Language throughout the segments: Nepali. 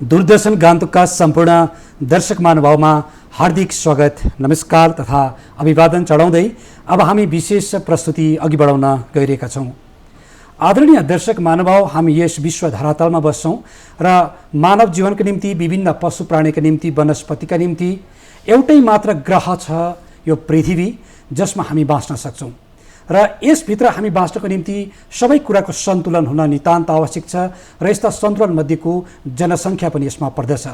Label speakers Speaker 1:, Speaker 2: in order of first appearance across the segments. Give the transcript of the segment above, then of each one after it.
Speaker 1: दूरदर्शन गान्तोकका सम्पूर्ण दर्शक महानुभावमा हार्दिक स्वागत, नमस्कार तथा अभिवादन चढाउँदै अब हामी विशेष प्रस्तुति अघि बढाउन गइरहेका छौँ। आदरणीय दर्शक महानुभाव, हामी यस विश्व धरातलमा बस्छौँ र मानव जीवनको निम्ति, विभिन्न पशु प्राणीका निम्ति, वनस्पतिका निम्ति एउटै मात्र ग्रह छ, यो पृथ्वी, जसमा हामी बाँच्न सक्छौँ र यसभित्र हामी बाँच्नको निम्ति सबै कुराको सन्तुलन हुन नितान्त आवश्यक छ र यस्ता सन्तुलन मध्येको जनसङ्ख्या पनि यसमा पर्दछ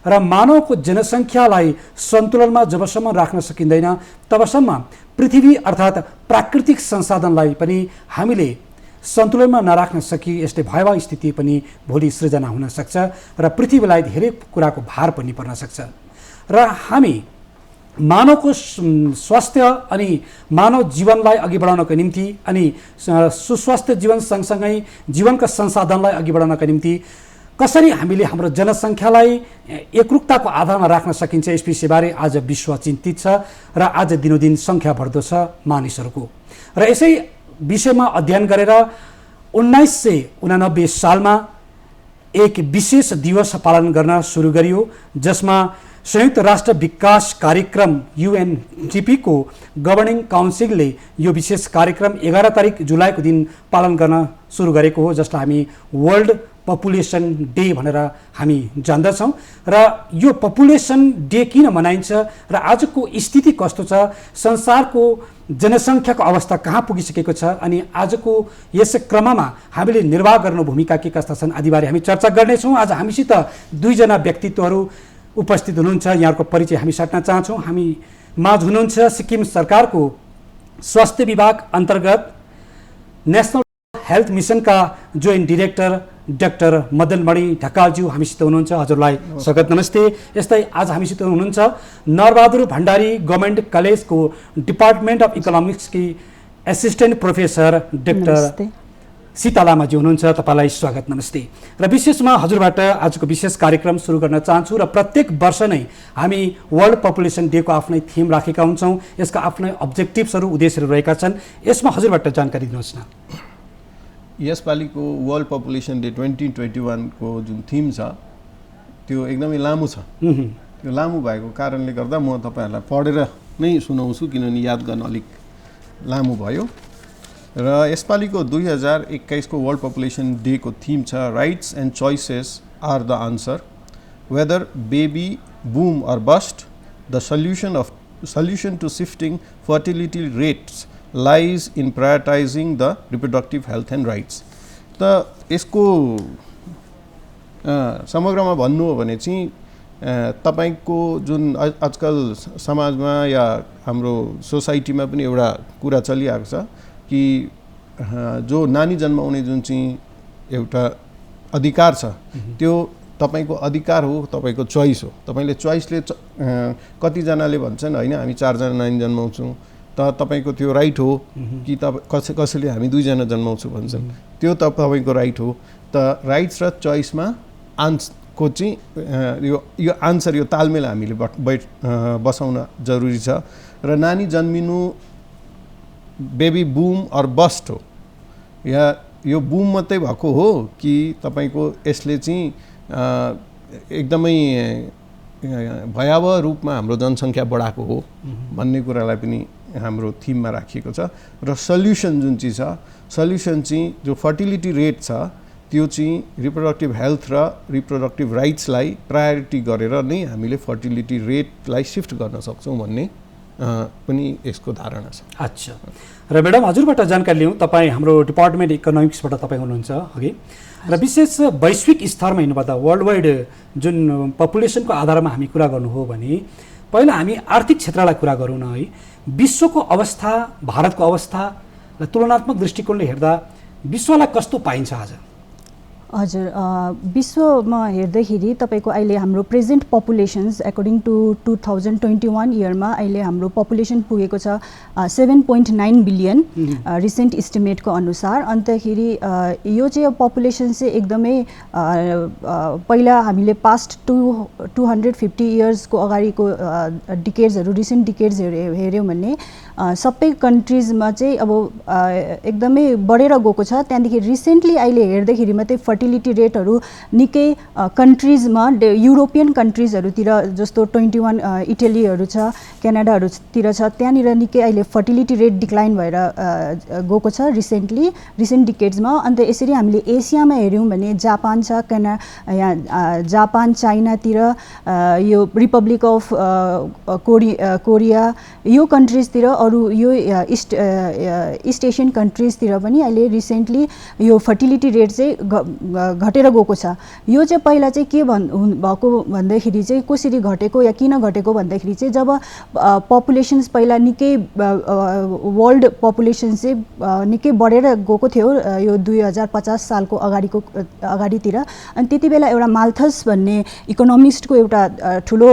Speaker 1: र मानवको जनसङ्ख्यालाई सन्तुलनमा जबसम्म राख्न सकिँदैन तबसम्म पृथ्वी अर्थात् प्राकृतिक संसाधनलाई पनि हामीले सन्तुलनमा नराख्न सकि यसले भयावह स्थिति पनि भोलि सृजना हुन सक्छ र पृथ्वीलाई धेरै कुराको भार पनि पर्न सक्छ र हामी मानवको स्वास्थ्य अनि मानव जीवनलाई अघि बढाउनको निम्ति अनि सुस्वास्थ्य जीवन सँगसँगै जीवनका संसाधनलाई अघि बढाउनका निम्ति कसरी हामीले हाम्रो जनसङ्ख्यालाई एकरूपताको आधारमा राख्न सकिन्छ यस विषयबारे आज विश्व चिन्तित छ र आज दिनोदिन सङ्ख्या बढ्दो छ मानिसहरूको र यसै विषयमा अध्ययन गरेर 1989 सालमा एक विशेष दिवस पालन गर्न सुरु गरियो, जसमा संयुक्त राष्ट्र विकास कार्यक्रम UNDP को गभर्निङ काउन्सिलले यो विशेष कार्यक्रम 11 तारिक जुलाईको दिन पालन गर्न सुरु गरेको हो, जसलाई हामी वर्ल्ड पपुलेसन डे भनेर हामी जान्दछौँ र यो पपुलेसन डे किन मनाइन्छ र आजको स्थिति कस्तो छ, संसारको जनसङ्ख्याको अवस्था कहाँ पुगिसकेको छ अनि आजको यस क्रममा हामीले निर्वाह गर्ने भूमिका के कस्ता छन् आदिबारे हामी चर्चा गर्नेछौँ। आज हामीसित दुईजना व्यक्तित्वहरू उपस्थित हुनुहुन्छ, यहाँको परिचय हामी साट्न चाहन्छौँ। हामी माझ हुनुहुन्छ सिक्किम सरकारको स्वास्थ्य विभाग अन्तर्गत नेसनल हेल्थ मिसनका जोइन्ट डिरेक्टर डाक्टर मदनमणि ढकालज्यू हामीसित हुनुहुन्छ। हजुरलाई स्वागत, नमस्ते। यस्तै आज हामीसित हुनुहुन्छ नरबहादुर भण्डारी गभर्मेन्ट कलेजको डिपार्टमेन्ट अफ इकोनोमिक्सकी एसिस्टेन्ट प्रोफेसर डाक्टर सीता लामाजी हुनुहुन्छ, तपाईँलाई स्वागत, नमस्ते। र विशेषमा हजुरबाट आजको विशेष कार्यक्रम सुरु गर्न चाहन्छु र प्रत्येक वर्ष नै हामी वर्ल्ड पपुलेसन डेको आफ्नै थिम राखेका हुन्छौँ, यसका आफ्नै अब्जेक्टिभ्सहरू उद्देश्यहरू रहेका छन्, यसमा हजुरबाट जानकारी दिनुहोस् न।
Speaker 2: यसपालिको वर्ल्ड पपुलेसन डे 2021 को जुन थिम छ त्यो एकदमै लामो छ। त्यो लामो भएको कारणले गर्दा म तपाईँहरूलाई पढेर नै सुनाउँछु, किनभने याद गर्न अलिक लामो भयो। र यसपालिको 2021 को वर्ल्ड पपुलेसन डे को थीम छ rights and choices are the answer, whether baby boom or bust, the solution to shifting fertility rates lies in prioritising the reproductive health and rights. त यसको समग्रमा भन्नु हो भने चाहिँ तपाईको जुन आजकल समाजमा या हाम्रो सोसाइटीमा पनि एउटा कुरा चलिआएको छ कि जो नानी जन्माउने जुन चाहिँ एउटा अधिकार छ त्यो तपाईको अधिकार हो, तपाईको चोइस हो। तपाईले चोइसले कतिजनाले भन्छन् हैन हामी 4 जना नानी जन्माउँछौँ, त तपाईको त्यो राइट हो कि कसैले हामी 2 जना जन्माउँछौँ भन्छन्, त्यो तपाईको राइट हो। त राइट्स र चोइसमा को चाहिँ यो आन्सर, यो तालमेल हामीले बसाउन जरुरी छ। र नानी जन्मिनु बेबी बूम और बस्ट हो, या यो बूम मात्रै भएको हो कि तपाईको यसले चाहिँ एकदमै भयावह रूपमा हाम्रो जनसङ्ख्या बढाएको हो भन्ने कुरालाई पनि हाम्रो थिममा राखिएको छ। र सल्युसन जुन चाहिँ छ, सल्युसन चाहिँ जो फर्टिलिटी रेट छ त्यो चाहिँ रिप्रोडक्टिभ हेल्थ र रिप्रोडक्टिभ राइट्सलाई प्रायोरिटी गरेर नै हामीले फर्टिलिटी रेटलाई शिफ्ट गर्न सक्छौँ भन्ने पनि यसको धारणा छ।
Speaker 1: अच्छा, र म्याडम हजुरबाट जानकारी लिउँ, तपाईँ हाम्रो डिपार्टमेन्ट इकोनोमिक्सबाट तपाईँ हुनुहुन्छ अघि, र विशेष वैश्विक स्तरमा हेर्नुपर्दा वर्ल्ड वाइड जुन पपुलेसनको आधारमा हामी कुरा गर्नु हो भने पहिला हामी आर्थिक क्षेत्रलाई कुरा गरौँ न है। विश्वको अवस्था, भारतको अवस्थालाई तुलनात्मक दृष्टिकोणले हेर्दा विश्वलाई कस्तो पाइन्छ आज?
Speaker 3: हजुर, विश्वमा हेर्दाखेरि तपाईको अहिले हाम्रो प्रेजेन्ट पपुलेसन्स अकर्डिङ टु 2021 इयरमा अहिले हाम्रो पपुलेसन पुगेको छ 7.9 बिलियन रिसेन्ट इस्टिमेटको अनुसार। अन्तखेरि यो चाहिँ पपुलेसन चाहिँ एकदमै पहिला हामीले पास्ट 250 इयर्सको अगाडिको डिकेड्सहरू, रिसेन्ट डिकेड्स हेऱ्यौँ भने सबै कन्ट्रिजमा चाहिँ अब एकदमै बढेर गएको छ। त्यहाँदेखि रिसेन्टली अहिले हेर्दाखेरि मात्रै फर्टिलिटी रेटहरू निकै कन्ट्रिजमा युरोपियन कन्ट्रिजहरूतिर जस्तो 21 इटलीहरू छ, क्यानाडाहरूतिर छ, त्यहाँनिर निकै अहिले फर्टिलिटी रेट डिक्लाइन भएर गएको छ रिसेन्ट डिकेड्समा। अन्त यसरी हामीले एसियामा हेऱ्यौँ भने जापान छ, जापान, चाइनातिर, यो रिपब्लिक अफ कोरिया, यो कन्ट्रिजतिर, अरू यो इस्ट एसियन कन्ट्रिजतिर पनि अहिले रिसेन्टली यो फर्टिलिटी रेट चाहिँ घटेर गएको छ। यो चाहिँ पहिला चाहिँ के भएको भन्दाखेरि चाहिँ कसरी घटेको या किन घटेको भन्दाखेरि चाहिँ जब पपुलेसन्स पहिला निकै वर्ल्ड पपुलेसन चाहिँ निकै बढेर गएको थियो यो 2050 सालको अगाडितिर। अनि त्यति बेला एउटा माल्थस भन्ने इकोनोमिस्टको एउटा ठुलो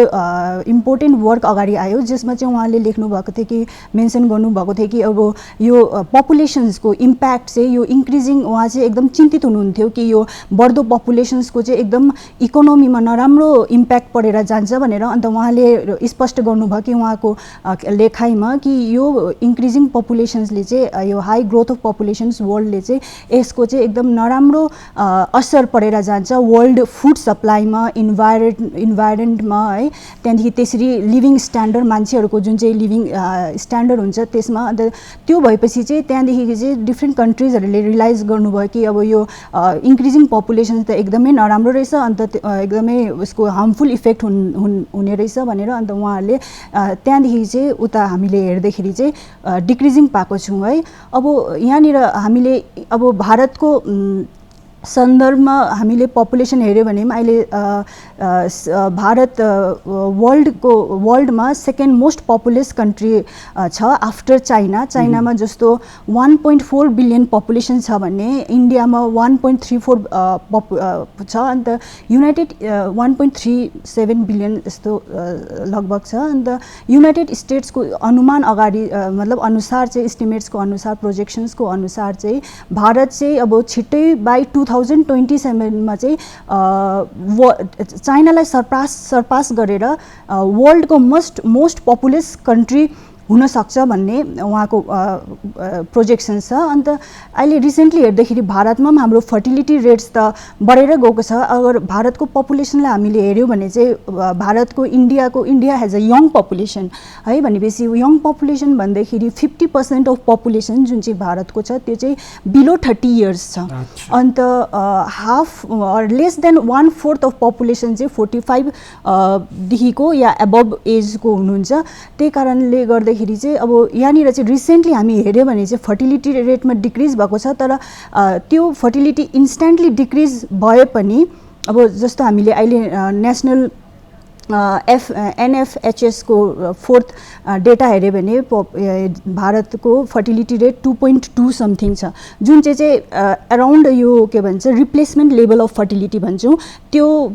Speaker 3: इम्पोर्टेन्ट वर्क अगाडि आयो, जसमा चाहिँ उहाँले लेख्नुभएको थियो कि मेन्सन गर्नुभएको थियो कि अब यो पपुलेसन्सको इम्प्याक्ट चाहिँ यो इन्क्रिजिङ, उहाँ चाहिँ एकदम चिन्तित हुनुहुन्थ्यो कि यो बढ्दो पपुलेसन्सको चाहिँ एकदम इकोनोमीमा नराम्रो इम्प्याक्ट परेर जान्छ भनेर। अन्त उहाँले स्पष्ट गर्नुभयो कि उहाँको लेखाइमा कि यो इन्क्रिजिङ पपुलेसन्सले चाहिँ यो हाई ग्रोथ अफ पपुलेसन्स वर्ल्डले चाहिँ यसको चाहिँ एकदम नराम्रो असर परेर जान्छ वर्ल्ड फुड सप्लाईमा, इन्भाइरोमेन्टमा है, त्यहाँदेखि त्यसरी लिभिङ स्ट्यान्डर्ड मान्छेहरूको जुन चाहिँ लिभिङ स्ट्यान्डर्ड हुन्छ त्यसमा। अन्त त्यो भएपछि चाहिँ त्यहाँदेखि चाहिँ डिफ्रेन्ट कन्ट्रिजहरूले रियलाइज गर्नुभयो कि अब यो इन्क्रिजिङ पपुलेसन त एकदमै नराम्रो रहेछ, अन्त एकदमै उसको हार्मफुल इफेक्ट हुने रहेछ भनेर। अन्त उहाँहरूले त्यहाँदेखि चाहिँ उता हामीले हेर्दाखेरि चाहिँ डिक्रिजिङ पाएको छौँ है। अब यहाँनिर हामीले अब भारतको सन्दर्भमा हामीले पपुलेसन हेऱ्यो भने अहिले भारत वर्ल्डमा सेकेन्ड मोस्ट पपुलस कन्ट्री छ आफ्टर चाइनामा जस्तो 1.4 बिलियन पपुलेसन छ भने इन्डियामा 1.34 छ, अन्त युनाइटेड 1.37 बिलियन जस्तो लगभग छ। अन्त युनाइटेड स्टेट्सको अनुमान अगाडि मतलब अनुसार चाहिँ इस्टिमेट्सको अनुसार, प्रोजेक्सन्सको अनुसार चाहिँ भारत चाहिँ अब छिट्टै बाई 2027मा चाहिँ चाइनालाई सरपास गरेर वर्ल्डको मोस्ट पपुलस कन्ट्री हुन सक्छ भन्ने उहाँको प्रोजेक्सन छ। अन्त अहिले रिसेन्टली हेर्दाखेरि भारतमा पनि हाम्रो फर्टिलिटी रेट्स त बढेर गएको छ। अगर भारतको पपुलेसनलाई हामीले हेऱ्यौँ भने चाहिँ India has a young population है, भनेपछि यङ पपुलेसन भन्दाखेरि 50% अफ पपुलेसन जुन चाहिँ भारतको छ त्यो चाहिँ बिलो 30 इयर्स छ। अन्त half less than 1/4 of population चाहिँ 45 देखिको या एबभ एजको हुनुहुन्छ। त्यही कारणले गर्दा चाहिँ अब यहाँनिर चाहिँ रिसेन्टली हामी हेऱ्यौँ भने चाहिँ फर्टिलिटी रेटमा डिक्रिज भएको छ, तर त्यो फर्टिलिटी इन्स्ट्यान्टली डिक्रिज भए पनि अब जस्तो हामीले अहिले नेसनल NFHS को 4th डेटा हेऱ्यो भने भारतको फर्टिलिटी रेट 2.2 समथिङ छ, जुन चाहिँ अराउन्ड यो के भन्छ रिप्लेसमेन्ट लेभल अफ फर्टिलिटी भन्छौँ त्यो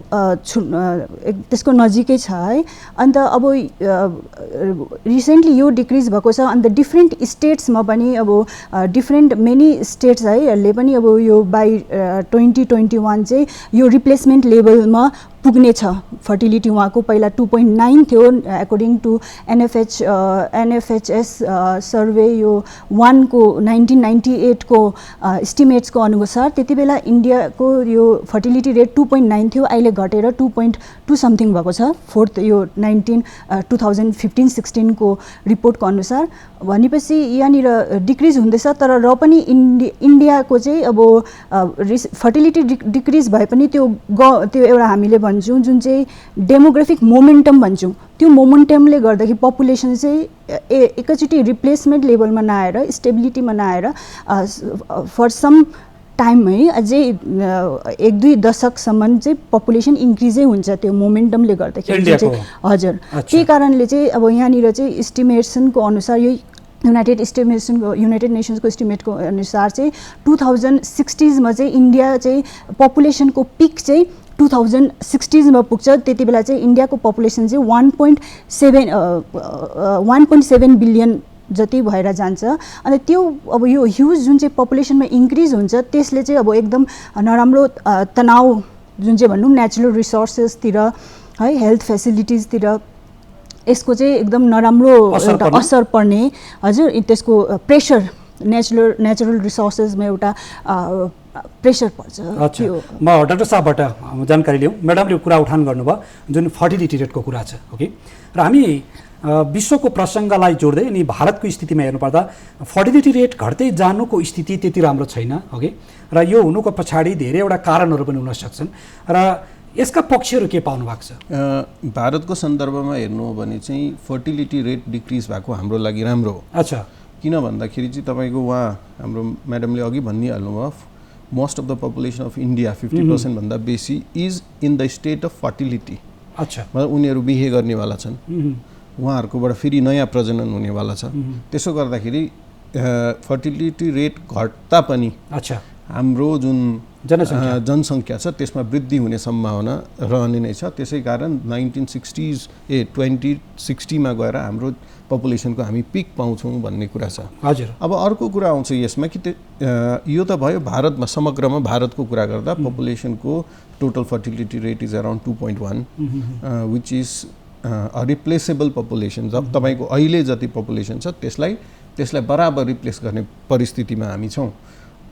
Speaker 3: त्यसको नजिकै छ है। अन्त अब रिसेन्टली यो डिक्रिज भएको छ। अन्त डिफ्रेन्ट स्टेट्समा पनि अब डिफ्रेन्ट मेनी स्टेट्स है हरूले पनि अब यो बाई 2021 चाहिँ यो रिप्लेसमेन्ट लेभलमा पुग्ने छ फर्टिलिटी। उहाँको पहिला 2.9 थियो एकोर्डिङ टु NFHS सर्वे यो 1 को 1998 को इस्टिमेट्सको अनुसार त्यति बेला इन्डियाको यो फर्टिलिटी रेट 2.9 थियो, अहिले घटेर 2.2 समथिङ भएको छ 4th यो 2015-16 को रिपोर्टको अनुसार। भनेपछि यहाँनिर डिक्रिज हुँदैछ, तर र पनि इन्डियाको चाहिँ अब फर्टिलिटी डिक्रिज भए पनि त्यो एउटा हामीले भन्छौँ जुन चाहिँ डेमोग्राफिक मोमेन्टम भन्छौँ, त्यो मोमेन्टमले गर्दाखेरि पपुलेसन चाहिँ एकैचोटि रिप्लेसमेन्ट लेभलमा नआएर स्टेबिलिटीमा नआएर फर सम टाइम है अझै 1-2 दशकसम्म चाहिँ पपुलेसन इन्क्रिजै हुन्छ त्यो मोमेन्टमले गर्दाखेरि चाहिँ। हजुर, त्यही कारणले चाहिँ अब यहाँनिर चाहिँ इस्टिमेसनको अनुसार यो युनाइटेड नेसन्सको इस्टिमेटको अनुसार चाहिँ 2060s मा चाहिँ इन्डिया चाहिँ पपुलेसनको पिक चाहिँ 2060s मा पुग्छ। त्यति बेला चाहिँ इन्डियाको पपुलेसन चाहिँ 1.7 बिलियन जति भएर जान्छ। अनि त्यो अब यो ह्युज जुन चाहिँ पपुलेसनमा इन्क्रिज हुन्छ त्यसले चाहिँ अब एकदम नराम्रो तनाव जुन चाहिँ भनौँ नेचुरल रिसोर्सेसतिर है, हेल्थ फेसिलिटिजतिर यसको चाहिँ एकदम नराम्रो एउटा असर पर्ने। हजुर, त्यसको प्रेसर नेचुरल रिसोर्सेसमा एउटा प्रेसर पर्छ
Speaker 1: अच्छा,
Speaker 3: त्यो
Speaker 1: म डाक्टर साहबबाट जानकारी लिउँ। म्याडमले कुरा उठान गर्नुभयो जुन फर्टिलिटी रेटको कुरा छ, ओके, र हामी विश्वको प्रसङ्गलाई जोड्दै अनि भारतको स्थितिमा हेर्नुपर्दा फर्टिलिटी रेट घट्दै जानुको स्थिति त्यति राम्रो छैन, ओके, र यो हुनुको पछाडि धेरैवटा कारणहरू पनि हुन सक्छन् र यसका पक्षहरू के पाउनु भएको छ?
Speaker 2: भारतको सन्दर्भमा हेर्नु हो भने चाहिँ फर्टिलिटी रेट डिक्रिज भएको हाम्रो लागि राम्रो हो।
Speaker 1: अच्छा,
Speaker 2: किन भन्दाखेरि चाहिँ तपाईँको उहाँ हाम्रो म्याडमले अघि भनिहाल्नुभयो, most of the population of India 50% भन्दा बेसी is in the state of fertility.
Speaker 1: अच्छा,
Speaker 2: मतलब उनीहरू बिहे गर्नेवाला छन्, उहाँहरूकोबाट फेरि नयाँ प्रजनन हुनेवाला छ। त्यसो गर्दाखेरि फर्टिलिटी रेट घट्दा पनि
Speaker 1: अच्छा,
Speaker 2: हाम्रो जुन
Speaker 1: जनसङ्ख्या
Speaker 2: छ त्यसमा वृद्धि हुने सम्भावना रहने नै छ। त्यसै कारण 2060मा गएर हाम्रो पपुलेसनको हामी पिक पाउँछौँ भन्ने कुरा छ।
Speaker 1: हजुर,
Speaker 2: अब अर्को कुरा आउँछ यसमा कि यो त भयो भारतमा, समग्रमा भारतको कुरा गर्दा पपुलेसनको total fertility rate is around 2.1 which is a replaceable population. जब तपाईँको अहिले जति पपुलेसन छ त्यसलाई बराबर रिप्लेस गर्ने परिस्थितिमा हामी छौँ।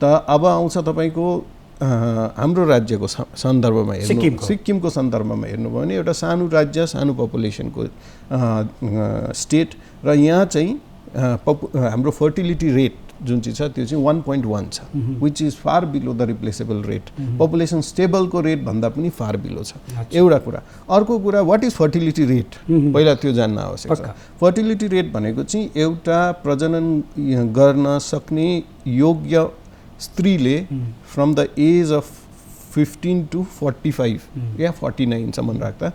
Speaker 2: त अब आउँछ तपाईँको हाम्रो राज्यको सन्दर्भमा हेर्नु, सिक्किमको सन्दर्भमा हेर्नुभयो भने एउटा सानो राज्य, सानो पपुलेसनको स्टेट, र यहाँ चाहिँ हाम्रो फर्टिलिटी रेट जुन चाहिँ छ त्यो चाहिँ 1.1 छ, which is far below the replaceable rate. Population स्टेबलको रेट भन्दा पनि फार बिलो छ, एउटा कुरा। अर्को कुरा, वाट इज फर्टिलिटी रेट, पहिला त्यो जान्न आवश्यक छ। फर्टिलिटी रेट भनेको चाहिँ एउटा प्रजनन गर्न सक्ने योग्य स्त्रीले from the age of 15 to 45 या 49 सम्म राख्दा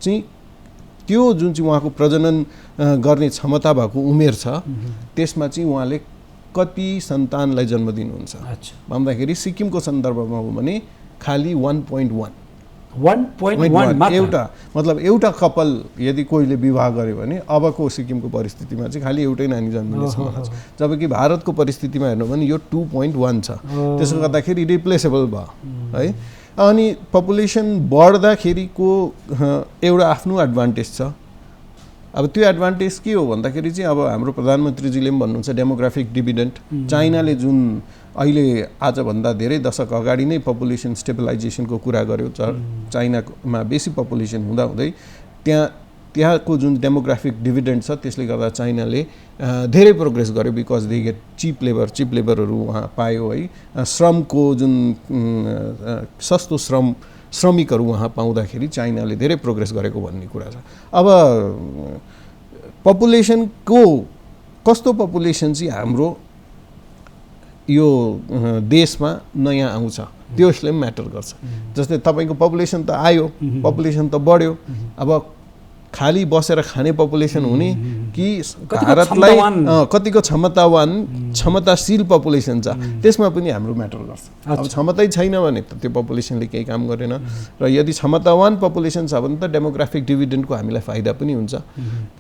Speaker 2: चाहिँ त्यो जुन चाहिँ उहाँको प्रजनन गर्ने क्षमता भएको उमेर छ त्यसमा चाहिँ उहाँले कति सन्तानलाई जन्म दिनुहुन्छ भन्दाखेरि सिक्किमको सन्दर्भमा हो भने खाली 1.1 एउटा, मतलब एउटा कपल यदि कोहीले विवाह गर्यो भने अबको सिक्किमको परिस्थितिमा चाहिँ खालि एउटै नानी जन्मिने सम्भावना छ। जबकि भारतको परिस्थितिमा हेर्नु भने यो 2.1 छ। त्यसो गर्दाखेरि रिप्लेसेबल भयो है। अनि पपुलेसन बढ्दाखेरिको एउटा आफ्नो एडभान्टेज छ। अब त्यो एडभान्टेज के हो भन्दाखेरि चाहिँ अब हाम्रो प्रधानमन्त्रीजीले पनि भन्नुहुन्छ डेमोग्राफिक डिभिडेन्ड। चाइनाले जुन अहिले आजभन्दा धेरै दशक अगाडि नै पपुलेसन स्टेबलाइजेसनको कुरा गर्यो, चाइनामा बेसी पपुलेसन हुँदाहुँदै त्यहाँको जुन डेमोग्राफिक डिभिडेन्ड छ त्यसले गर्दा चाइनाले धेरै प्रोग्रेस गर्यो, बिकज दे गेट चिप लेबरहरू उहाँ पायो है। श्रमको जुन सस्तो श्रमिकहरू उहाँ पाउँदाखेरि चाइनाले धेरै प्रोग्रेस गरेको भन्ने कुरा छ। अब पपुलेसनको कस्तो पपुलेसन चाहिँ हाम्रो यो देशमा नयाँ आउँछ त्यसले पनि म्याटर गर्छ। जस्तै तपाईँको पपुलेसन त आयो, पपुलेसन त बढ्यो, अब खाली बसेर खाने पपुलेसन हुने कि भारतलाई कतिको क्षमताशील पपुलेसन छ त्यसमा पनि हाम्रो म्याटर गर्छ। अब क्षमतै छैन भने त त्यो पपुलेसनले केही काम गरेन, र यदि क्षमतावान पपुलेसन छ भने त डेमोग्राफिक डिभिडेन्डको हामीलाई फाइदा पनि हुन्छ।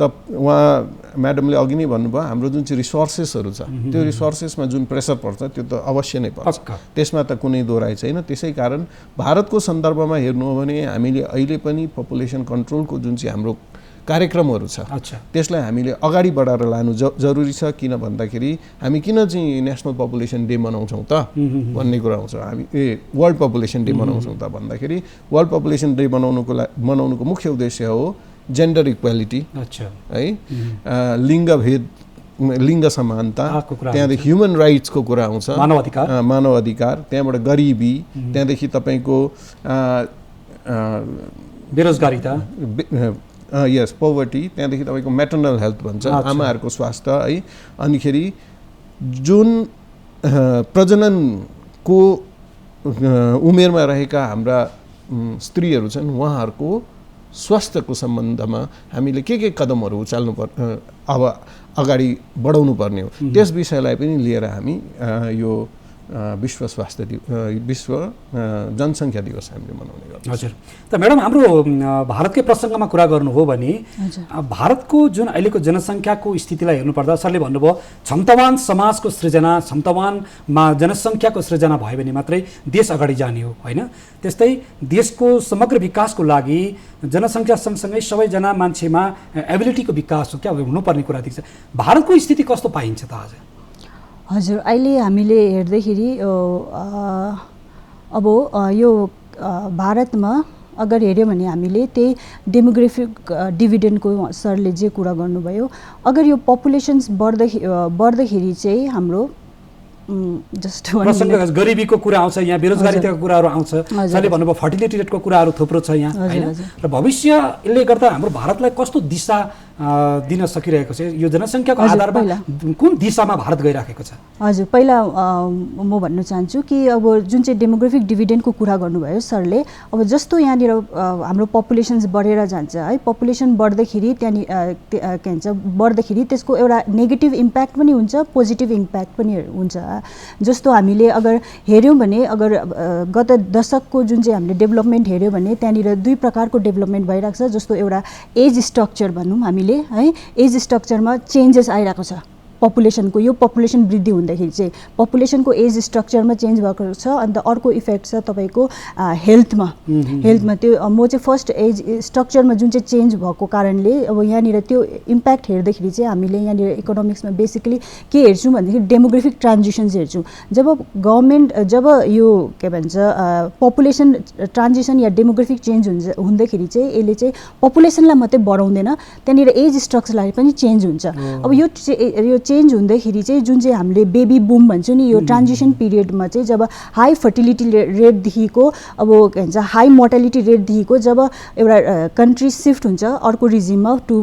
Speaker 2: त उहाँ म्याडमले अघि नै भन्नुभयो हाम्रो जुन चाहिँ रिसोर्सेसहरू छ त्यो रिसोर्सेसमा जुन प्रेसर पर्छ त्यो त अवश्य नै पर्छ, त्यसमा त कुनै दोहोऱ्याइ छैन। त्यसै कारण भारतको सन्दर्भमा हेर्नु हो भने हामीले अहिले पनि पपुलेसन कन्ट्रोलको जुन चाहिँ हाम्रो कार्यक्रमहरू छ त्यसलाई हामीले अगाडि बढाएर लानु जरुरी छ। किन भन्दाखेरि हामी किन चाहिँ नेसनल पपुलेसन डे मनाउँछौँ त भन्ने कुरा आउँछ। हामी वर्ल्ड पपुलेसन डे मनाउँछौँ त भन्दाखेरि वर्ल्ड पपुलेसन डे मनाउनुको मुख्य उद्देश्य हो जेन्डर इक्वालिटी है, लिङ्ग समानता, त्यहाँदेखि ह्युमन राइट्सको कुरा आउँछ, मानवाधिकार, त्यहाँबाट गरिबी, त्यहाँदेखि तपाईँको
Speaker 1: बेरोजगारीता,
Speaker 2: यस पोभर्टी, त्यहाँदेखि तपाईँको म्याटर्नल हेल्थ भन्छ आमाहरूको स्वास्थ्य है। अनिखेरि जुन प्रजननको उमेरमा रहेका हाम्रा स्त्रीहरू छन् उहाँहरूको स्वास्थ्यको सम्बन्धमा हामीले के कदमहरू उचाल्नु अब अगाडि बढाउनु पर्ने हो, त्यस विषयलाई पनि लिएर हामी यो विश्व जनसङ्ख्या दिवस हामीले मनाउने गर्छौँ।
Speaker 1: हजुर, त म्याडम हाम्रो भारतकै प्रसङ्गमा कुरा गर्नु हो भने भारतको जुन अहिलेको जनसङ्ख्याको स्थितिलाई हेर्नुपर्दा सरले भन्नुभयो क्षमतावान समाजको सृजना, क्षमतावानमा जनसङ्ख्याको सृजना भयो भने मात्रै देश अगाडि जाने हो होइन। त्यस्तै देशको समग्र विकासको लागि जनसङ्ख्या सँगसँगै सबैजना मान्छेमा एबिलिटीको विकास हो क्या हुनुपर्ने कुरा देख्छ। भारतको स्थिति कस्तो पाइन्छ त आज?
Speaker 3: हजुर, अहिले हामीले हेर्दाखेरि अब यो भारतमा अगर हेऱ्यो भने हामीले त्यही डेमोग्राफिक डिभिडेन्डको सरले जे कुरा गर्नुभयो, अगर यो पपुलेसन्स बढ्दाखेरि चाहिँ हाम्रो जस्ट
Speaker 1: प्रसङ्ग गरिबीको कुरा आउँछ, यहाँ बेरोजगारीको कुराहरू आउँछ, सरले भन्नुभयो फर्टिलिटी रेटको कुराहरू थुप्रो छ यहाँ हैन, र भविष्य यसले गर्दा हाम्रो भारतलाई कस्तो दिशा दिन सकिरहेको छ, यो जनसङ्ख्याको आधारमा कुन दिशामा भारत गइराखेको छ?
Speaker 3: हजुर, पहिला म भन्न चाहन्छु कि अब जुन चाहिँ डेमोग्राफिक डिभिडेन्डको कुरा गर्नुभयो सरले, अब जस्तो यहाँनिर हाम्रो पपुलेसन्स बढेर जान्छ है, पपुलेसन बढ्दाखेरि के भन्छ बढ्दाखेरि त्यसको एउटा नेगेटिभ इम्प्याक्ट पनि हुन्छ, पोजिटिभ इम्प्याक्ट पनि हुन्छ। जस्तो हामीले अगर हेऱ्यौँ भने अगर गत दशकको जुन चाहिँ हामीले डेभलपमेन्ट हेऱ्यौँ भने त्यहाँनिर दुई प्रकारको डेभलपमेन्ट भइरहेको छ। जस्तो एउटा एज स्ट्रक्चर भनौँ हामीले है, एज स्ट्रक्चरमा चेन्जेस आइरहेको छ पपुलेसनको, यो पपुलेसन वृद्धि हुँदाखेरि चाहिँ पपुलेसनको एज स्ट्रक्चरमा चेन्ज भएको छ। अन्त अर्को इफेक्ट छ तपाईँको हेल्थमा, त्यो म चाहिँ फर्स्ट एज स्ट्रक्चरमा जुन चाहिँ चेन्ज भएको कारणले अब यहाँनिर त्यो इम्प्याक्ट हेर्दाखेरि चाहिँ हामीले यहाँनिर इकोनोमिक्समा बेसिकली के हेर्छौँ भनेदेखि डेमोग्राफिक ट्रान्जिसन्स हेर्छौँ। जब गभर्मेन्ट जब यो के भन्छ पपुलेसन ट्रान्जिसन या डेमोग्राफिक चेन्ज हुँदाखेरि चाहिँ यसले चाहिँ पपुलेसनलाई मात्रै बढाउँदैन, त्यहाँनिर एज स्ट्रक्चरलाई पनि चेन्ज हुन्छ। अब यो चेन्ज हुँदाखेरि चाहिँ जुन चाहिँ हामीले बेबी बुम भन्छौँ नि, यो ट्रान्जिसन पिरियडमा चाहिँ जब हाई फर्टिलिटी रेटदेखिको अब के भन्छ हाई मोर्टालिटी रेटदेखिको जब एउटा कन्ट्री सिफ्ट हुन्छ अर्को रिजिममा to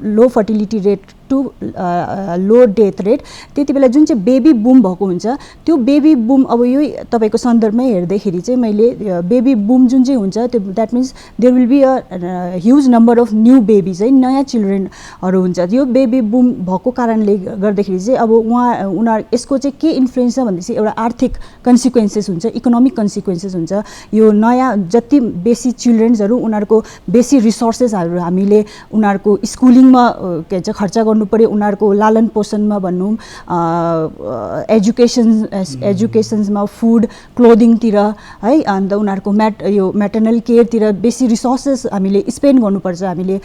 Speaker 3: low fertility rate to low death rate, त्यति बेला जुन चाहिँ बेबी बुम भएको हुन्छ त्यो बेबी बुम अब यो तपाईँको सन्दर्भमै हेर्दाखेरि चाहिँ मैले बेबी बुम जुन चाहिँ हुन्छ त्यो that means there will be a huge number of new babies है, नयाँ चिल्ड्रेनहरू हुन्छ। यो बेबी बुम भएको कारणले गर्दाखेरि चाहिँ अब उनीहरू यसको चाहिँ के इन्फ्लुएन्स छ भनेपछि एउटा आर्थिक कन्सिक्वेन्सेस हुन्छ, इकोनोमिक कन्सिक्वेन्सेस हुन्छ। यो नयाँ जति बेसी चिल्ड्रेन्सहरू उनीहरूको बेसी रिसोर्सेसहरू हामीले उनीहरूको स्कुलिङमा के भन्छ खर्च गर्नु पर्यो, उनीहरूको लालन पोषणमा भनौँ, एजुकेसन्समा, फुड क्लोदिङतिर है, अन्त उनीहरूको म्याटर्नल केयरतिर बेसी रिसोर्सेस हामीले स्पेन्ड गर्नुपर्छ। हामीले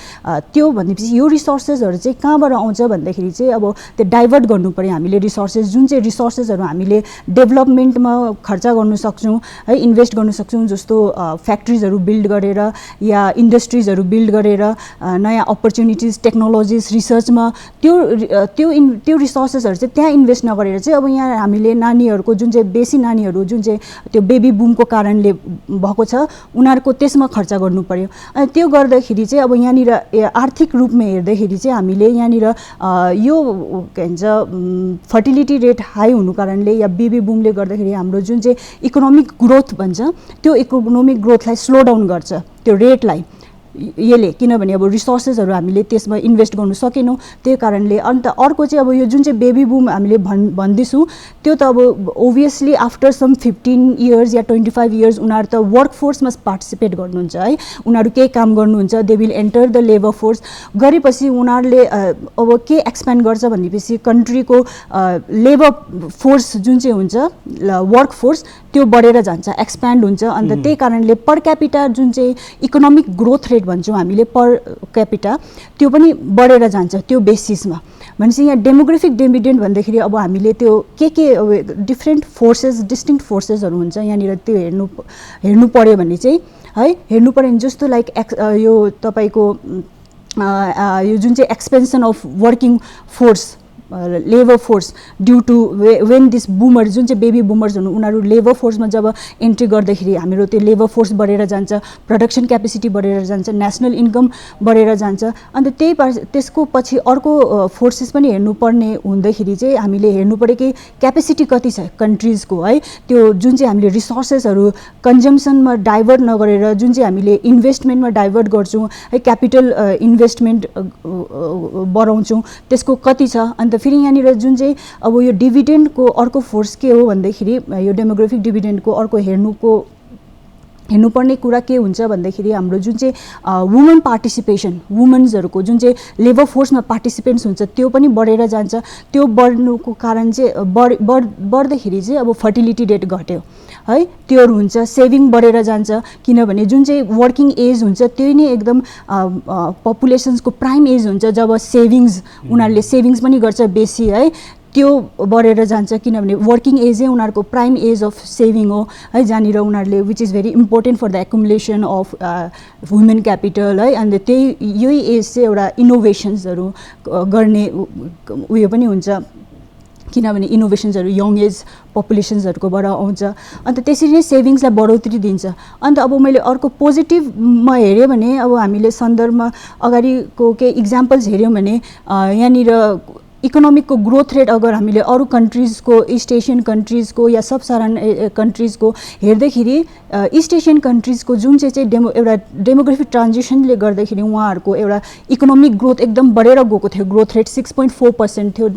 Speaker 3: त्यो भनेपछि यो रिसोर्सेसहरू चाहिँ कहाँबाट आउँछ भन्दाखेरि चाहिँ अब त्यो डाइभर्ट गर्नु पर्यो हामीले रिसोर्सेस, जुन चाहिँ रिसोर्सेसहरू हामीले डेभलपमेन्टमा खर्च गर्नु सक्छौँ है, इन्भेस्ट गर्नु सक्छौँ। जस्तो फ्याक्ट्रिजहरू बिल्ड गरेर या इन्डस्ट्रिजहरू बिल्ड गरेर नयाँ अपर्च्युनिटिज टेक्नोलोजिज रिसर्चमा त्यो रिसोर्सेसहरू चाहिँ त्यहाँ इन्भेस्ट नगरेर चाहिँ अब यहाँ हामीले नानीहरूको जुन चाहिँ बेसी नानीहरू जुन चाहिँ त्यो बेबी बुमको कारणले भएको छ उनीहरूको त्यसमा खर्च गर्नु पर्यो। अनि त्यो गर्दाखेरि चाहिँ अब यहाँनिर आर्थिक रूपमा हेर्दाखेरि चाहिँ हामीले यहाँनिर यो के भन्छ फर्टिलिटी रेट हाई हुनु कारणले या बेबी बुमले गर्दाखेरि हाम्रो जुन चाहिँ इकोनोमिक ग्रोथ भन्छ त्यो इकोनोमिक ग्रोथलाई स्लो डाउन गर्छ त्यो रेटलाई यसले, किनभने अब रिसोर्सेसहरू हामीले त्यसमा इन्भेस्ट गर्नु सकेनौँ त्यो कारणले। अन्त अर्को चाहिँ अब यो जुन चाहिँ बेबी बुम हामीले भन्दैछौँ त्यो त अब ओभियसली आफ्टर सम 15 इयर्स या 25 इयर्स उनीहरू त वर्क फोर्समा पार्टिसिपेट गर्नुहुन्छ है, उनीहरू केही काम गर्नुहुन्छ, they will enter the labour force. गरेपछि उनीहरूले अब के एक्सप्यान्ड गर्छ भनेपछि कन्ट्रीको लेबर फोर्स जुन चाहिँ हुन्छ वर्क फोर्स त्यो बढेर जान्छ, एक्सप्यान्ड हुन्छ। अन्त त्यही कारणले पर क्यापिटा जुन चाहिँ इकोनोमिक ग्रोथ रेट भन्छौँ हामीले पर क्यापिटा त्यो पनि बढेर जान्छ त्यो बेसिसमा। भनेपछि यहाँ डेमोग्राफिक डिभिडेन्ड भन्दाखेरि अब हामीले त्यो के डिफ्रेन्ट फोर्सेस डिस्टिङ्क्ट फोर्सेसहरू हुन्छ यहाँनिर त्यो हेर्नु पऱ्यो भने चाहिँ है, हेर्नु पऱ्यो भने जस्तो लाइक यो तपाईँको यो जुन चाहिँ expansion of working force labour force due to when this boomer जुन चाहिँ बेबी बुमर्स हुनु उनीहरू लेबर फोर्समा जब एन्ट्री गर्दाखेरि हाम्रो त्यो लेबर फोर्स बढेर जान्छ, प्रोडक्सन क्यापेसिटी बढेर जान्छ, नेसनल इन्कम बढेर जान्छ। अन्त त्यसको पछि अर्को फोर्सेस पनि हेर्नुपर्ने हुँदाखेरि चाहिँ हामीले हेर्नु पऱ्यो कि क्यापेसिटी कति छ कन्ट्रिजको है, त्यो जुन चाहिँ हामीले रिसोर्सेसहरू कन्जम्सनमा डाइभर्ट नगरेर जुन चाहिँ हामीले इन्भेस्टमेन्टमा डाइभर्ट गर्छौँ है, क्यापिटल इन्भेस्टमेन्ट बढाउँछौँ त्यसको कति छ। अन्त फेरि यहाँनिर जुन चाहिँ अब यो डिभिडेन्डको अर्को फोर्स के हो भन्दाखेरि यो डेमोग्राफिक डिभिडेन्डको अर्को हेर्नुपर्ने कुरा के हुन्छ भन्दाखेरि हाम्रो जुन चाहिँ वुमन पार्टिसिपेसन, वुमेन्सहरूको जुन चाहिँ लेबर फोर्समा पार्टिसिपेन्ट्स हुन्छ त्यो पनि बढेर जान्छ। त्यो बढ्नुको कारण चाहिँ बढ्दाखेरि चाहिँ अब फर्टिलिटी रेट घट्यो है, त्योहरू हुन्छ, सेभिङ बढेर जान्छ। किनभने जुन चाहिँ वर्किङ एज हुन्छ त्यही नै एकदम पपुलेसन्सको प्राइम एज हुन्छ जब सेभिङ्स उनीहरूले सेभिङ्स पनि गर्छ बेसी है, त्यो बढेर जान्छ, किनभने वर्किङ एजै उनीहरूको प्राइम एज अफ सेभिङ हो है, जहाँनिर उनीहरूले which is very important for the accumulation of human capital है। अन्त यही एज चाहिँ एउटा इनोभेसन्सहरू गर्ने उयो पनि हुन्छ, किनभने इनोभेसन्सहरू यङ एज पपुलेसन्सहरूकोबाट आउँछ। अन्त त्यसरी नै सेभिङ्सलाई बढोत्तरी दिन्छ। अन्त अब मैले अर्को पोजिटिभमा हेऱ्यो भने अब हामीले सन्दर्भमा अगाडिको केही इक्जाम्पल्स हेऱ्यौँ भने यहाँनिर इकोनोमिकको ग्रोथ रेट अगर हामीले अरू कन्ट्रिजको इस्ट एसियन कन्ट्रिजको या सब साहारान कन्ट्रिजको हेर्दाखेरि इस्ट एसियन कन्ट्रिजको जुन चाहिँ एउटा डेमोग्राफिक ट्रान्जिसनले गर्दाखेरि उहाँहरूको एउटा इकोनोमिक ग्रोथ एकदम बढेर गएको थियो। ग्रोथ रेट 6.4% थियो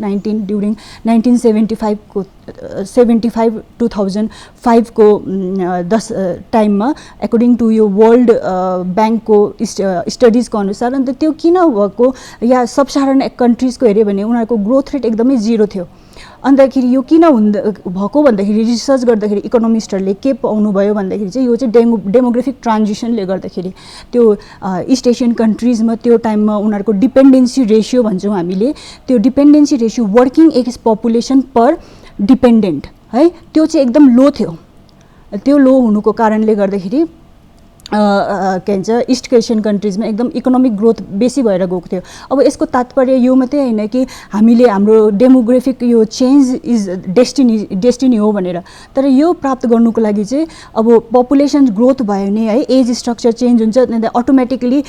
Speaker 3: ड्युरिङ 1975 2005 को 10 टाइममा एकर्डिङ टु यो वर्ल्ड ब्याङ्कको स्टडिजको अनुसार। अन्त त्यो किन भएको या सब साहारान कन्ट्रिजको हेऱ्यो भने उनीहरूको ग्रोथ रेट एकदमै जिरो थियो। अन्तखेरि यो किन भएको भन्दाखेरि रिसर्च गर्दाखेरि इकोनोमिस्टहरूले के पाउनुभयो भन्दाखेरि चाहिँ यो चाहिँ डेमोग्राफिक ट्रान्जिसनले गर्दाखेरि त्यो इस्ट एसियन कन्ट्रिजमा त्यो टाइममा उनीहरूको डिपेन्डेन्सी रेसियो भन्छौँ हामीले, त्यो dependency ratio working age population per dependent है, त्यो चाहिँ एकदम लो थियो। त्यो लो हुनुको कारणले गर्दाखेरि के भन्छ इस्ट एसियन कन्ट्रिजमा एकदम इकोनोमिक ग्रोथ बेसी भएर गएको थियो। अब यसको तात्पर्य यो मात्रै होइन कि हामीले हाम्रो डेमोग्राफिक यो चेन्ज इज डेस्टिनी हो भनेर, तर यो प्राप्त गर्नुको लागि चाहिँ अब पपुलेसन ग्रोथ भयो भने है एज स्ट्रक्चर चेन्ज हुन्छ अटोमेटिकली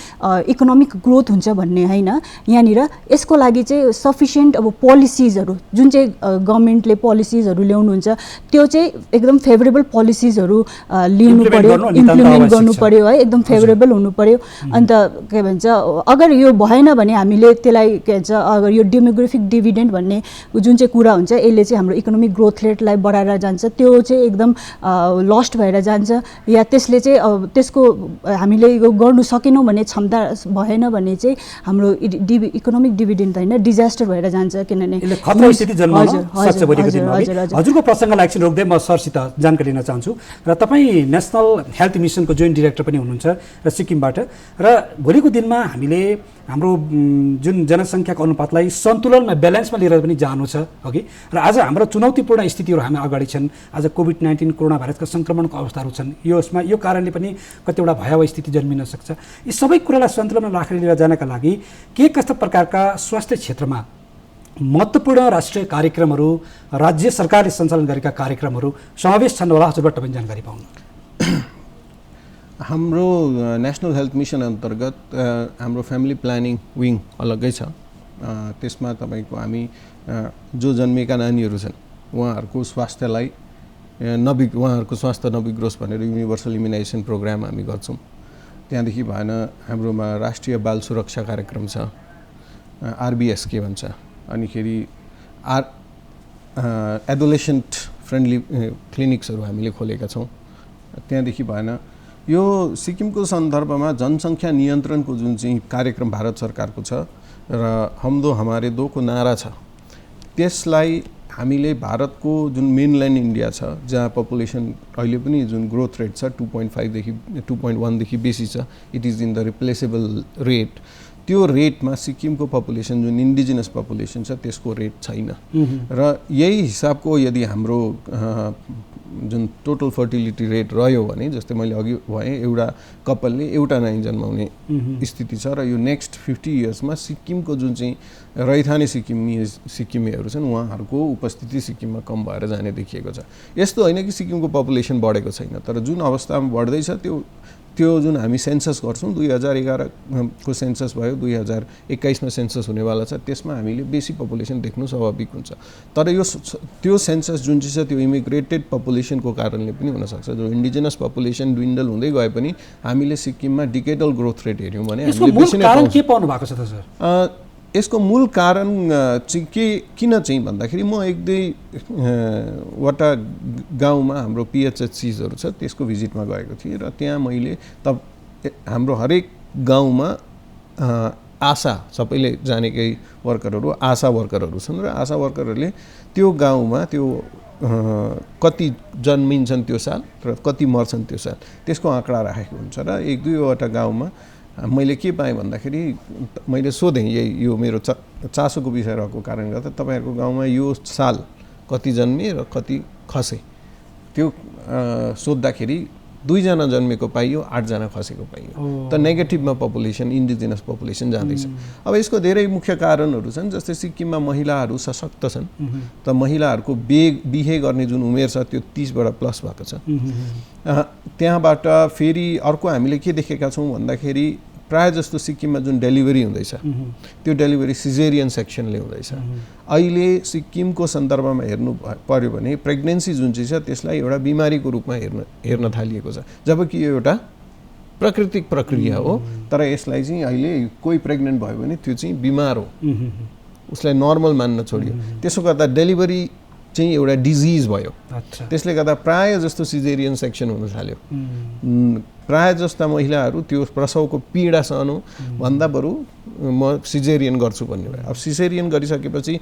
Speaker 3: इकोनोमिक ग्रोथ हुन्छ भन्ने होइन। यहाँनिर यसको लागि चाहिँ सफिसियन्ट अब पोलिसिजहरू जुन चाहिँ गभर्मेन्टले पोलिसिजहरू ल्याउनुहुन्छ त्यो चाहिँ एकदम फेभरेबल पोलिसिजहरू लिनु पर्यो, इम्प्लिमेन्ट गर्नु पर्यो है, एकदम फेभरेबल हुनु पर्यो। अन्त के भन्छ अगर यो भएन भने हामीले त्यसलाई के भन्छ अगर यो डेमोग्राफिक डिभिडेन्ड भन्ने जुन चाहिँ कुरा हुन्छ यसले चाहिँ हाम्रो इकोनोमिक ग्रोथ रेटलाई बढाएर जान्छ, त्यो चाहिँ एकदम लस्ट भएर जान्छ। या त्यसले चाहिँ त्यसको हामीले यो गर्नु सकेनौँ भने क्षमता भएन भने चाहिँ हाम्रो इकोनोमिक डिभिडेन्ड होइन डिजास्टर भएर जान्छ, किनभने
Speaker 1: खतरा स्थिति जन्मन सक्छ भोलिको दिनमा। हजुरको प्रसङ्गलाई एकछिन रोक्दै म सरसित जानकारी लिन चाहन्छु। र तपाईँ नेसनल हेल्थ मिसनको जोइन्ट डिरेक्टर पनि हुनुहुन्छ र सिक्किमबाट, र भोलिको दिनमा हामीले हाम्रो जुन जनसङ्ख्याको अनुपातलाई सन्तुलनमा ब्यालेन्समा लिएर पनि जानु छ अघि। र आज हाम्रो चुनौतीपूर्ण स्थितिहरू हामी अगाडि छन्। आज कोभिड-19 कोरोना भाइरसका सङ्क्रमणको अवस्थाहरू छन्, यो कारणले पनि कतिवटा भयावह स्थिति जन्मिन सक्छ। यी सबै कुरालाई सन्तुलनमा राखेर लिएर जानका लागि के कस्ता प्रकारका स्वास्थ्य क्षेत्रमा महत्त्वपूर्ण राष्ट्रिय कार्यक्रमहरू, राज्य सरकारले सञ्चालन गरेका कार्यक्रमहरू समावेश छन् होला, हजुरबाट तपाईँ जानकारी पाउनु।
Speaker 2: हाम्रो नेसनल हेल्थ मिसन अन्तर्गत हाम्रो फ्यामिली प्लानिङ विङ अलग्गै छ। त्यसमा तपाईँको हामी जो जन्मेका नानीहरू छन् उहाँहरूको स्वास्थ्यलाई उहाँहरूको स्वास्थ्य नबिग्रोस् भनेर युनिभर्सल इम्युनाइजेसन प्रोग्राम हामी गर्छौँ। त्यहाँदेखि भएन हाम्रोमा राष्ट्रिय बाल सुरक्षा कार्यक्रम छ, आरबिएस के भन्छ, अनिखेरि एडोलेसेन्ट फ्रेन्डली क्लिनिक्सहरू हामीले खोलेका छौँ। त्यहाँदेखि भएन यो सिक्किमको सन्दर्भमा जनसङ्ख्या नियन्त्रणको जुन चाहिँ कार्यक्रम भारत सरकारको छ र हम दो हमारे दो को नारा छ, त्यसलाई हामीले भारतको जुन मेनल्यान्ड इन्डिया छ जहाँ पपुलेसन अहिले पनि जुन ग्रोथ रेट छ 2.5 देखि 2.1 देखि बेसी छ, it is in the replaceable rate, त्यो रेटमा सिक्किमको पपुलेसन जुन इन्डिजिनस पपुलेसन छ त्यसको रेट छैन। र यही हिसाबको यदि हाम्रो जुन टोटल फर्टिलिटी रेट रह्यो भने, जस्तै मैले अघि भने एउटा कपलले एउटा नानी जन्माउने स्थिति छ र यो नेक्स्ट 50 इयर्समा सिक्किमको जुन चाहिँ रैथाने सिक्किमेहरू छन् उहाँहरूको उपस्थिति सिक्किममा कम भएर जाने देखिएको छ। यस्तो होइन कि सिक्किमको पपुलेसन बढेको छैन, तर जुन अवस्थामा बढ्दैछ त्यो जुन हामी सेन्सस गर्छौँ 2011 को सेन्सस भयो, 2021 मा सेन्सस हुनेवाला छ, त्यसमा हामीले बेसी पपुलेसन देख्नु स्वाभाविक हुन्छ। तर त्यो सेन्सस जुन चाहिँ छ त्यो इमिग्रेटेड पपुलेसनको कारणले पनि हुनसक्छ। जो इन्डिजिनस पपुलेसन ड्विन्डल हुँदै गए पनि हामीले सिक्किममा डिकेडल ग्रोथ रेट हेऱ्यौँ भने
Speaker 1: के पाउनु भएको छ त सर?
Speaker 2: यसको मूल कारण चाहिँ किन चाहिँ भन्दाखेरि म एक दुईवटा गाउँमा हाम्रो पिएचएचसीहरू छ त्यसको भिजिटमा गएको थिएँ र त्यहाँ मैले हाम्रो हरेक गाउँमा आशा, सबैले जानेकै वर्करहरू आशा वर्करहरू छन् र आशा वर्करहरूले त्यो गाउँमा त्यो कति जन्मिन्छन् त्यो साल र कति मर्छन् त्यो साल त्यसको आँकडा राखेको हुन्छ र एक दुईवटा गाउँमा मैले के पाएँ भन्दाखेरि मैले सोधेँ यो मेरो चासोको विषय रहेको कारणले गर्दा तपाईँहरूको गाउँमा यो साल कति जन्मे र कति खसे त्यो सोद्धाखेरि 2 जना जन्मेको पाइयो 8 जना खसेको पाइयो त नेगेटिभमा पपुलेसन इन्डिजिनस पपुलेसन जाँदैछ। अब यसको धेरै मुख्य कारणहरू छन् जस्तै सिक्किममा महिलाहरू सशक्त छन् त महिलाहरूको बिहे गर्ने जुन उमेर छ त्यो 30 बाट प्लस भएको छ। त्यहाँबाट फेरि अर्को हामीले के देखेका छौँ भन्दाखेरि प्रायः जस्तो सिक्किममा जुन डेलिभरी हुँदैछ त्यो डेलिभरी सिजेरियन सेक्सनले हुँदैछ। अहिले सिक्किमको सन्दर्भमा हेर्नु पर्यो भने प्रेग्नेन्सी जुन चाहिँ छ त्यसलाई एउटा बिमारीको रूपमा हेर्न थालिएको छ, जबकि यो एउटा प्राकृतिक प्रक्रिया हो। तर यसलाई चाहिँ अहिले कोही प्रेग्नेन्ट भयो भने त्यो चाहिँ बिमार हो, उसलाई नर्मल मान्न छोडियो। त्यसो गर्दा डेलिभरी चाहिँ एउटा डिजिज भयो। त्यसले गर्दा प्रायः जस्तो सिजेरियन सेक्सन हुन थाल्यो। प्रायः जस्ता महिलाहरू त्यो प्रसवको पीडा सहनु भन्दा बरु म सिजेरियन गर्छु भन्ने भयो। अब सिजेरियन गरिसकेपछि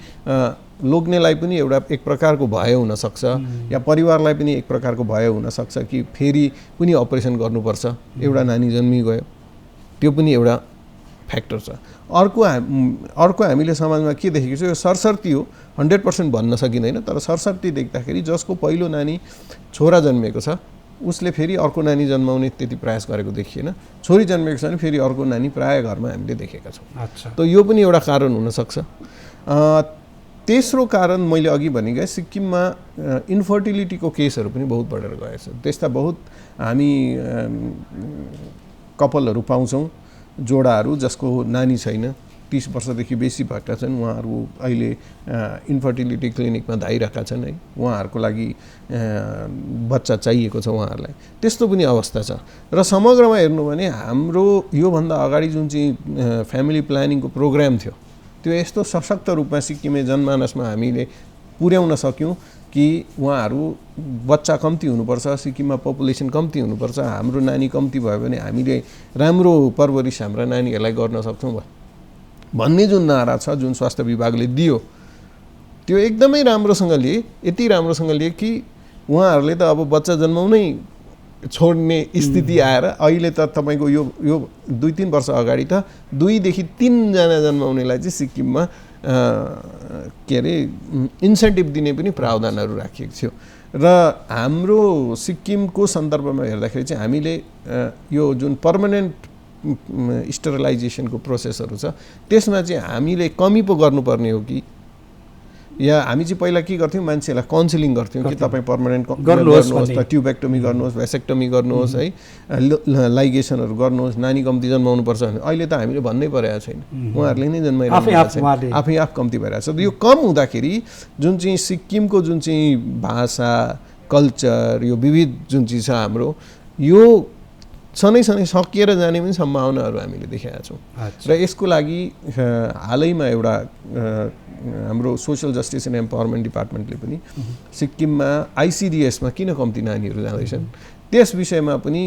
Speaker 2: लोग्नेलाई पनि एउटा एक प्रकारको भय हुनसक्छ या परिवारलाई पनि एक प्रकारको भय हुनसक्छ कि फेरि पनि अपरेसन गर्नुपर्छ, एउटा नानी जन्मिगयो, त्यो पनि एउटा फ्याक्टर छ। अर्को हामीले समाजमा के देखेको छ, यो सरसर्ती हो, 100% भन्न सकिँदैन, तर सरसर्ती देख्दाखेरि जसको पहिलो नानी छोरा जन्मेको छ उसले फेरि अर्को नानी जन्माउने त्यति प्रयास गरेको देखिएन। छोरी जन्मेको छ भने फेरि अर्को नानी प्रायः घरमा हामीले देखेका छौँ। त यो पनि एउटा कारण हुनसक्छ। तेस्रो कारण मैले अघि भने सिक्किममा इन्फर्टिलिटीको केसहरू पनि बहुत बढेर गएछ। त्यस्ता बहुत हामी कपलहरू पाउँछौँ, जोडाहरू जसको नानी छैन, 30 वर्षदेखि बेसी भएका छन्, उहाँहरू अहिले इन्फर्टिलिटी क्लिनिकमा धाइरहेका छन् है, उहाँहरूको लागि बच्चा चाहिएको छ उहाँहरूलाई। त्यस्तो पनि अवस्था छ। र समग्रमा हेर्नु भने हाम्रो योभन्दा अगाडि जुन चाहिँ फ्यामिली प्लानिङको प्रोग्राम थियो त्यो यस्तो सशक्त रूपमा सिक्किमे जनमानसमा हामीले पुर्याउन सक्यौँ कि उहाँहरू बच्चा कम्ती हुनुपर्छ, सिक्किममा पपुलेसन कम्ती हुनुपर्छ, हाम्रो नानी कम्ती भयो भने हामीले राम्रो परवरिश हाम्रा नानीहरूलाई गर्न सक्छौँ भन्ने जुन नारा छ, जुन स्वास्थ्य विभागले दियो, त्यो एकदमै राम्रोसँगले, यति राम्रोसँगले कि उहाँहरूले त अब बच्चा जन्माउनै छोड्ने स्थिति आएर अहिले त तपाईँको यो 2-3 वर्ष अगाडि त 2 देखि 3 जना जन्माउनेलाई चाहिँ सिक्किममा के अरे इन्सेन्टिभ दिने पनि प्रावधानहरू राखिएको थियो। र हाम्रो सिक्किमको सन्दर्भमा हेर्दाखेरि चाहिँ हामीले यो जुन पर्मानेन्ट स्टरलाइजेसनको प्रोसेसहरू छ त्यसमा चाहिँ हामीले कमी पो गर्नुपर्ने हो कि, या हामी चाहिँ पहिला के गर्थ्यौँ, मान्छेलाई काउन्सिलिङ गर्थ्यौँ कि तपाईँ पर्मानेन्ट गर्नुहोस्, ट्युबेक्टोमी गर्नुहोस्, भेसेक्टोमी गर्नुहोस् है, लाइगेसनहरू गर्नुहोस्, नानी कम्ती जन्माउनुपर्छ भने अहिले त हामीले भन्नै परेको छैन, उहाँहरूले नै जन्माइरहेको छ, आफै कम्ती भइरहेको छ। यो कम हुँदाखेरि जुन चाहिँ सिक्किमको जुन चाहिँ भाषा कल्चर यो विविध जुन चाहिँ छ हाम्रो, यो सनै सकिएर जाने पनि सम्भावनाहरू हामीले देखेका छौँ। र यसको लागि हालैमा एउटा हाम्रो सोसल जस्टिस एन्ड एम्पावरमेन्ट डिपार्टमेन्टले पनि सिक्किममा आइसिडिएसमा किन कम्ती नानीहरू जाँदैछन् त्यस विषयमा पनि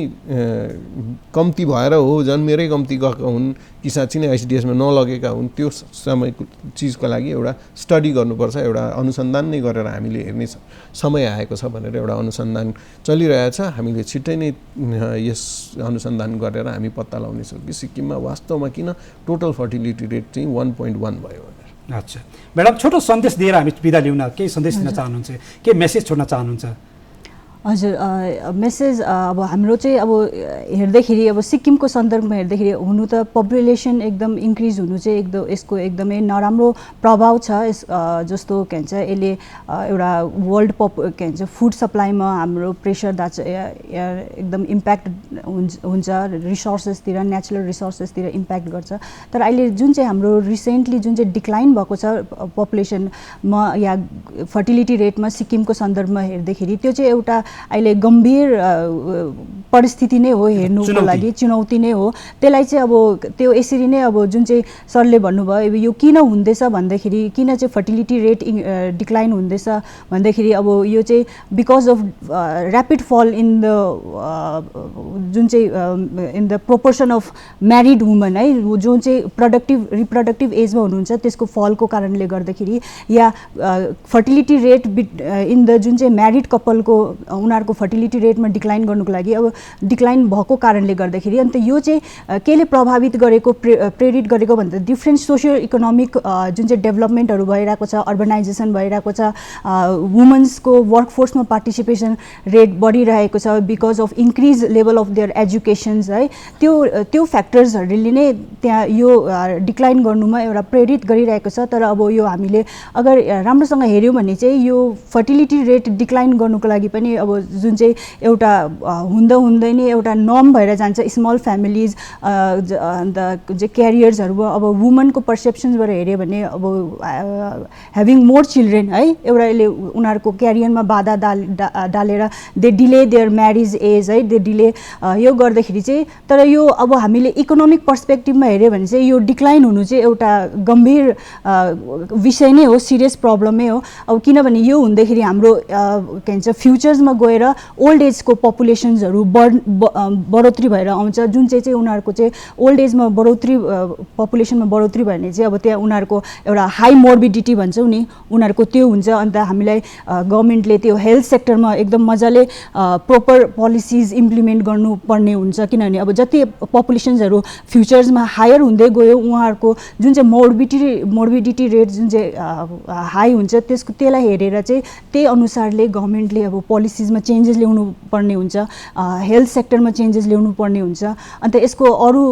Speaker 2: कम्ती भएर हो, जन्मेरै कम्ती गएका हुन् कि साँच्चै नै आइसिडिएसमा नलगेका हुन्, त्यो समयको चिजको लागि एउटा स्टडी गर्नुपर्छ, एउटा अनुसन्धान नै गरेर हामीले हेर्ने समय आएको छ भनेर एउटा अनुसन्धान चलिरहेछ। हामीले छिट्टै नै यस अनुसन्धान गरेर हामी पत्ता लगाउनेछौँ कि सिक्किममा वास्तवमा किन टोटल फर्टिलिटी रेट चाहिँ 1.1 भयो भनेर।
Speaker 1: अच्छा म्याडम, छोटो सन्देश दिएर हामी बिदा लिउँ न, केही सन्देश दिन चाहनुहुन्छ, के मेसेज छोड्न चाहनुहुन्छ?
Speaker 3: हजुर, मेसेज अब हाम्रो चाहिँ अब हेर्दाखेरि अब सिक्किमको सन्दर्भमा हेर्दाखेरि हुनु त पपुलेसन एकदम इन्क्रिज हुनु चाहिँ यसको एकदमै नराम्रो प्रभाव छ। जस्तो के भन्छ यसले एउटा वर्ल्ड के भन्छ फुड सप्लाईमा हाम्रो प्रेसर एकदम इम्प्याक्ट हुन्छ, रिसोर्सेसतिर, नेचुरल रिसोर्सेसतिर इम्प्याक्ट गर्छ। तर अहिले जुन चाहिँ हाम्रो रिसेन्टली जुन चाहिँ डिक्लाइन भएको छ पपुलेसनमा या फर्टिलिटी रेटमा सिक्किमको सन्दर्भमा हेर्दाखेरि त्यो चाहिँ एउटा अहिले गम्भीर परिस्थिति नै हो, हेर्नुको लागि चुनौती नै हो। त्यसलाई चाहिँ अब त्यो यसरी नै अब जुन चाहिँ सरले भन्नुभयो यो किन हुँदैछ भन्दाखेरि, किन चाहिँ फर्टिलिटी रेट डिक्लाइन हुँदैछ भन्दाखेरि अब यो चाहिँ बिकज अफ ऱ्यापिड फल इन द जुन चाहिँ in the proportion of married woman है, जुन चाहिँ रिप्रोडक्टिभ एजमा हुनुहुन्छ त्यसको फलको कारणले गर्दाखेरि, या फर्टिलिटी रेट इन द जुन चाहिँ म्यारिड कपलको उनीहरूको फर्टिलिटी रेटमा डिक्लाइन गर्नुको लागि अब डिक्लाइन भएको कारणले गर्दाखेरि अन्त यो चाहिँ केले प्रभावित गरेको प्रेरित गरेको भन्दा डिफ्रेन्ट सोसियो इकोनोमिक जुन चाहिँ डेभलपमेन्टहरू भइरहेको छ, अर्बनाइजेसन भइरहेको छ, वुमेन्सको वर्कफोर्समा पार्टिसिपेसन रेट बढिरहेको छ because of increase level of there educations है, त्यो फ्याक्टर्सहरूले नै त्यहाँ यो डिक्लाइन गर्नुमा एउटा प्रेरित गरिरहेको छ। तर अब यो हामीले अगर राम्रोसँग हेऱ्यौँ भने चाहिँ यो फर्टिलिटी रेट डिक्लाइन गर्नुको लागि पनि अब जुन चाहिँ एउटा हुँदै नै एउटा नर्म भएर जान्छ स्मल फ्यामिलिज अन्त जो क्यारियर्सहरू अब वुमनको पर्सेप्सन्सबाट हेऱ्यो भने अब ह्याभिङ मोर चिल्ड्रेन है एउटा यसले उनीहरूको क्यारियरमा बाधा डालेर they delay their marriage age है, दे डिले यो गर्दाखेरि चाहिँ। तर यो अब हामीले इकोनोमिक पर्सपेक्टिभमा हेऱ्यो भने चाहिँ यो डिक्लाइन हुनु चाहिँ एउटा गम्भीर विषय नै हो, सिरियस प्रब्लमै हो। अब किनभने यो हुँदाखेरि हाम्रो के भन्छ फ्युचर्समा गएर ओल्ड एजको पपुलेसन्सहरू बढोत्तरी भएर आउँछ, जुन चाहिँ उनीहरूको चाहिँ ओल्ड एजमा पपुलेसनमा बढोत्तरी भयो भने चाहिँ अब त्यहाँ उनीहरूको एउटा हाई मोर्बिडिटी भन्छौँ नि उनीहरूको त्यो हुन्छ। अन्त हामीलाई गभर्मेन्टले त्यो हेल्थ सेक्टरमा एकदम मजाले प्रोपर पोलिसिज इम्प्लिमेन्ट गर्नुपर्ने हुन्छ, किनभने अब जति पपुलेसन्सहरू फ्युचर्समा हायर हुँदै गयो उहाँहरूको जुन चाहिँ मोर्बिडिटी रेट जुन चाहिँ हाई हुन्छ त्यसलाई हेरेर चाहिँ त्यही अनुसारले गभर्मेन्टले अब पोलिसिजमा चेन्जेस ल्याउनु पर्ने हुन्छ, हेल्थ सेक्टरमा चेन्जेस ल्याउनु पर्ने हुन्छ। अन्त यसको अरू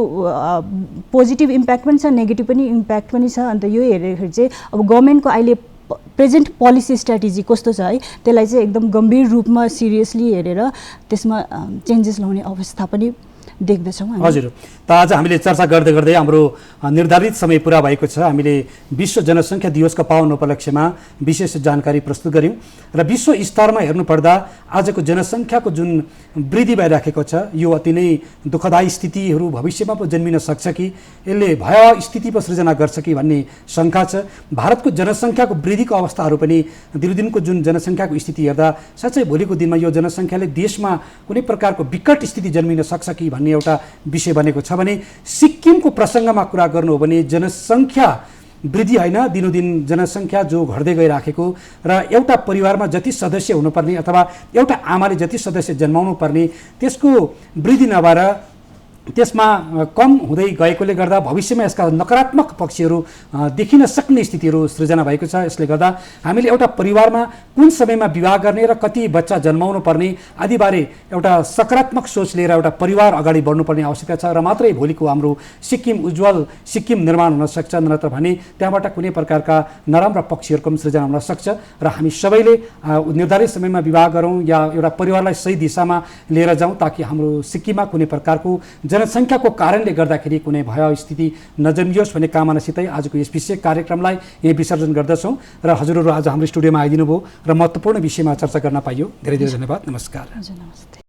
Speaker 3: पोजिटिभ इम्प्याक्ट पनि छ, नेगेटिभ पनि इम्प्याक्ट पनि छ। अन्त यो हेर्दाखेरि चाहिँ अब गभर्मेन्टको अहिले प्रेजेन्ट पोलिसी स्ट्राटेजी कस्तो छ है त्यसलाई चाहिँ एकदम गम्भीर रूपमा सिरियसली हेरेर त्यसमा चेन्जेस ल्याउने अवस्था पनि देख्दैछौँ।
Speaker 1: हजुर, त आज हामीले चर्चा गर्दै गर्दै हाम्रो निर्धारित समय पुरा भएको छ। हामीले विश्व जनसङ्ख्या दिवसका पावन उपलक्ष्यमा विशेष जानकारी प्रस्तुत गऱ्यौँ र विश्व स्तरमा हेर्नुपर्दा आजको जनसङ्ख्याको जुन वृद्धि भइराखेको छ यो अति नै दुःखदायी स्थितिहरू भविष्यमा पो जन्मिन सक्छ कि यसले भयावह स्थिति पो सृजना गर्छ कि भन्ने शङ्का छ। भारतको जनसङ्ख्याको वृद्धिको अवस्थाहरू पनि दिनदिनको जुन जनसङ्ख्याको स्थिति हेर्दा साँच्चै भोलिको दिनमा यो जनसङ्ख्याले देशमा कुनै प्रकारको विकट स्थिति जन्मिन सक्छ कि भन्ने एउटा विषय बनेको छ। भने सिक्किमको प्रसङ्गमा कुरा गर्नु हो भने जनसङ्ख्या वृद्धि होइन, दिनोदिन जनसङ्ख्या जो घट्दै गइराखेको र एउटा परिवारमा जति सदस्य हुनुपर्ने अथवा एउटा आमाले जति सदस्य जन्माउनु पर्ने त्यसको वृद्धि नभएर त्यसमा कम हुँदै गएकोले गर्दा भविष्यमा यसका नकारात्मक पक्षहरू देखिन सक्ने स्थितिहरू सृजना भएको छ। यसले गर्दा हामीले एउटा परिवारमा कुन समयमा विवाह गर्ने र कति बच्चा जन्माउनु पर्ने आदिबारे एउटा सकारात्मक सोच लिएर एउटा परिवार अगाडि बढ्नुपर्ने आवश्यकता छ र मात्रै भोलिको हाम्रो सिक्किम उज्जवल सिक्किम निर्माण हुन सक्छ, नत्र भने त्यहाँबाट कुनै प्रकारका नराम्रा पक्षहरूको पनि सृजना हुन सक्छ। र हामी सबैले निर्धारित समयमा विवाह गरौँ या एउटा परिवारलाई सही दिशामा लिएर जाउँ ताकि हाम्रो सिक्किममा कुनै प्रकारको जनसङ्ख्याको कारणले गर्दाखेरि कुनै भयावह स्थिति नजन्मियोस् भन्ने कामनासितै आजको यस विशेष कार्यक्रमलाई यही विसर्जन गर्दछौँ। र हजुरहरू आज हाम्रो स्टुडियोमा आइदिनु भयो र महत्त्वपूर्ण विषयमा चर्चा गर्न पाइयो। धेरै धेरै धन्यवाद। नमस्कार।
Speaker 3: नमस्ते।